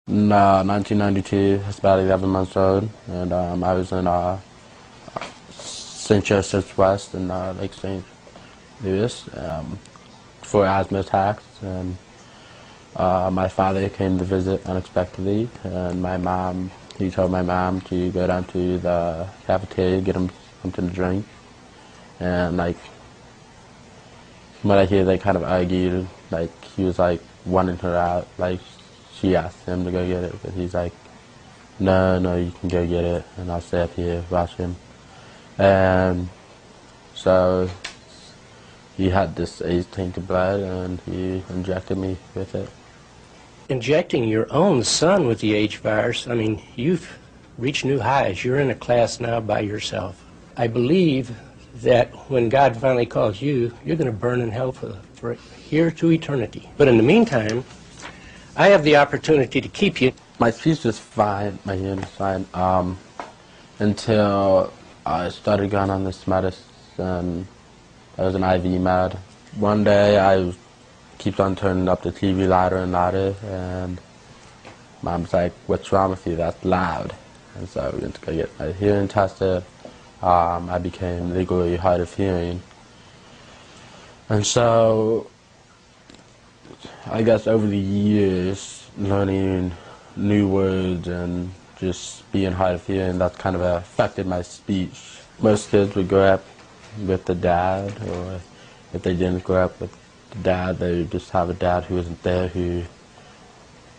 In 1992, I was about 11 months old, and I was in St. Joseph's West in Lake St. Louis for asthma attacks, and my father came to visit unexpectedly, and he told my mom to go down to the cafeteria, get him something to drink, and like, from what I hear, they kind of argued, like, he was like wanting her out, like, she asked him to go get it, but he's like, no, you can go get it, and I'll stay up here, watch him. And so he had this AIDS-tainted blood, and he injected me with it. Injecting your own son with the H virus, I mean, you've reached new highs. You're in a class now by yourself. I believe that when God finally calls you, you're going to burn in hell for here to eternity. But in the meantime, I have the opportunity to keep you. My speech is fine, my hearing is fine, until I started going on this medicine. I was an IV med. One day I kept on turning up the TV louder and louder, and Mom's like, what's wrong with you? That's loud. And so we went to go get my hearing tested. I became legally hard of hearing. And so I guess over the years, learning new words and just being hard of hearing, that kind of affected my speech. Most kids would grow up with the dad, or if they didn't grow up with the dad, they would just have a dad who wasn't there, who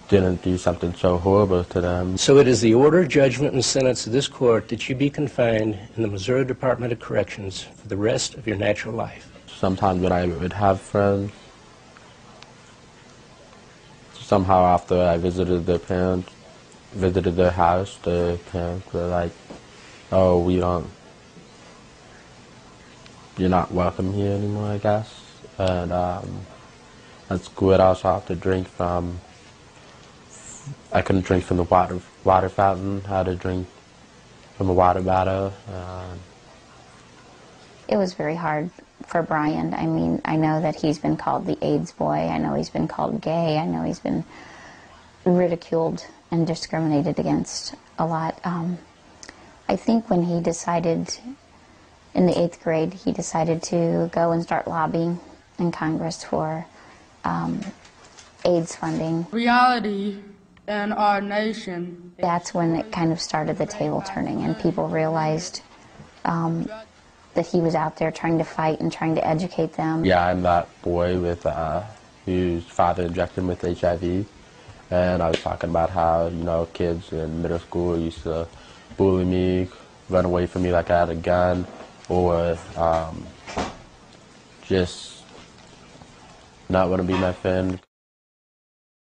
didn't do something so horrible to them. So it is the order, judgment, and sentence of this court that you be confined in the Missouri Department of Corrections for the rest of your natural life. Sometimes when I would have friends, somehow after I visited their parents, visited their house, their parents were like, oh, you're not welcome here anymore, I guess. And at school I'd also have to drink from, I couldn't drink from the water fountain, I had to drink from a water bottle. It was very hard for Brryan. I mean, I know that he's been called the AIDS boy, I know he's been called gay, I know he's been ridiculed and discriminated against a lot. I think when he decided, in the 8th grade, he decided to go and start lobbying in Congress for AIDS funding. Reality in our nation. That's when it kind of started the table turning, and people realized that he was out there trying to fight and trying to educate them. Yeah, I'm that boy with whose father injected him with HIV, and I was talking about how, you know, kids in middle school used to bully me, run away from me like I had a gun, or just not want to be my friend.